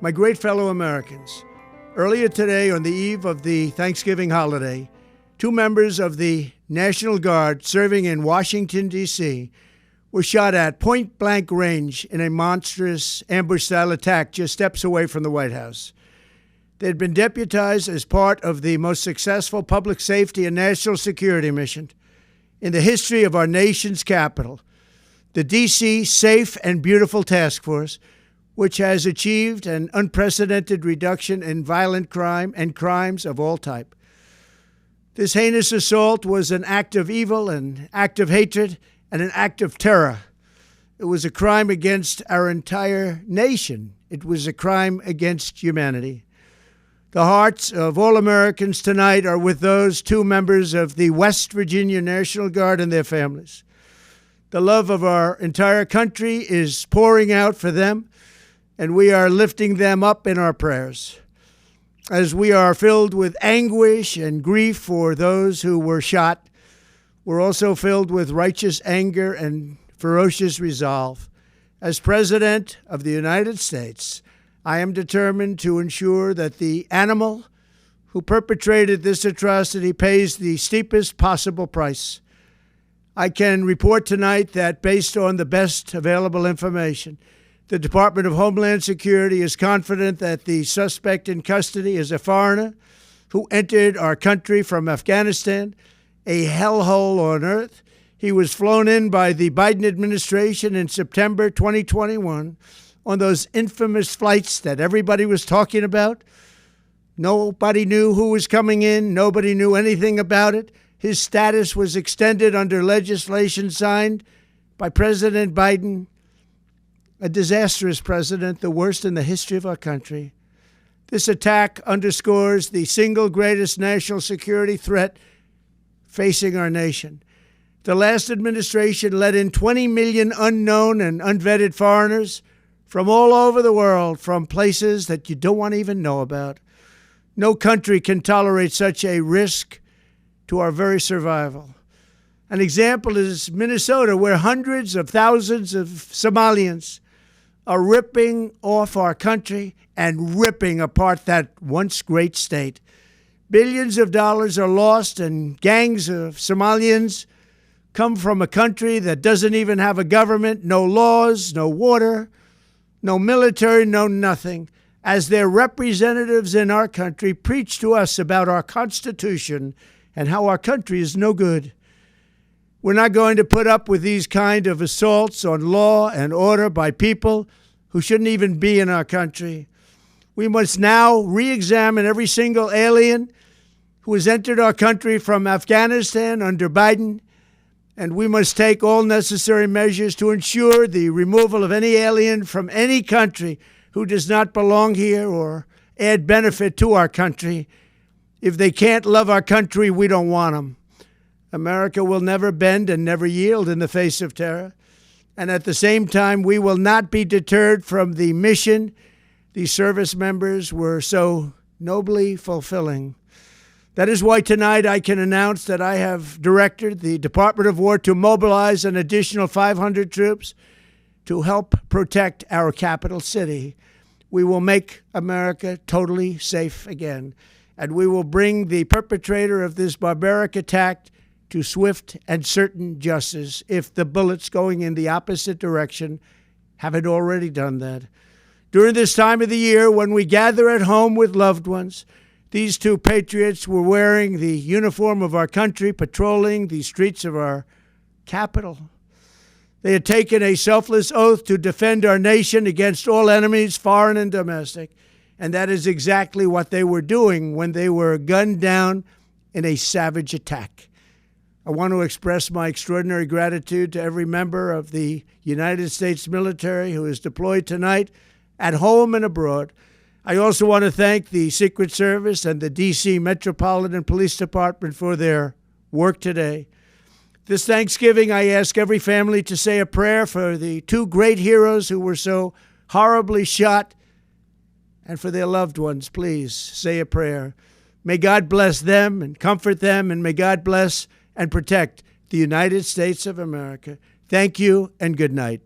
My great fellow Americans, earlier today, on the eve of the Thanksgiving holiday, 2 members of the National Guard serving in Washington, D.C., were shot at point-blank range in a monstrous ambush-style attack just steps away from the White House. They had been deputized as part of the most successful public safety and national security mission in the history of our nation's capital, the D.C. Safe and Beautiful Task Force, which has achieved an unprecedented reduction in violent crime and crimes of all type. This heinous assault was an act of evil, an act of hatred, and an act of terror. It was a crime against our entire nation. It was a crime against humanity. The hearts of all Americans tonight are with those 2 members of the West Virginia National Guard and their families. The love of our entire country is pouring out for them, and we are lifting them up in our prayers. As we are filled with anguish and grief for those who were shot, we're also filled with righteous anger and ferocious resolve. As President of the United States, I am determined to ensure that the animal who perpetrated this atrocity pays the steepest possible price. I can report tonight that based on the best available information, the Department of Homeland Security is confident that the suspect in custody is a foreigner who entered our country from Afghanistan, a hellhole on earth. He was flown in by the Biden administration in September 2021 on those infamous flights that everybody was talking about. Nobody knew who was coming in. Nobody knew anything about it. His status was extended under legislation signed by President Biden, a disastrous president, the worst in the history of our country. This attack underscores the single greatest national security threat facing our nation. The last administration let in 20 million unknown and unvetted foreigners from all over the world, from places that you don't want to even know about. No country can tolerate such a risk to our very survival. An example is Minnesota, where hundreds of thousands of Somalians are ripping off our country and ripping apart that once great state. Billions of dollars are lost, and gangs of Somalians come from a country that doesn't even have a government, no laws, no water, no military, no nothing. As their representatives in our country preach to us about our Constitution and how our country is no good. We're not going to put up with these kind of assaults on law and order by people who shouldn't even be in our country. We must now re-examine every single alien who has entered our country from Afghanistan under Biden, and we must take all necessary measures to ensure the removal of any alien from any country who does not belong here or add benefit to our country. If they can't love our country, we don't want them. America will never bend and never yield in the face of terror. And at the same time, we will not be deterred from the mission these service members were so nobly fulfilling. That is why tonight I can announce that I have directed the Department of War to mobilize an additional 500 troops to help protect our capital city. We will make America totally safe again, and we will bring the perpetrator of this barbaric attack to swift and certain justice if the bullets going in the opposite direction haven't already done that. During this time of the year, when we gather at home with loved ones, these 2 patriots were wearing the uniform of our country, patrolling the streets of our capital. They had taken a selfless oath to defend our nation against all enemies, foreign and domestic, and that is exactly what they were doing when they were gunned down in a savage attack. I want to express my extraordinary gratitude to every member of the United States military who is deployed tonight, at home and abroad. I also want to thank the Secret Service and the D.C. Metropolitan Police Department for their work today. This Thanksgiving, I ask every family to say a prayer for the 2 great heroes who were so horribly shot, and for their loved ones. Please say a prayer. May God bless them and comfort them, and may God bless and protect the United States of America. Thank you and good night.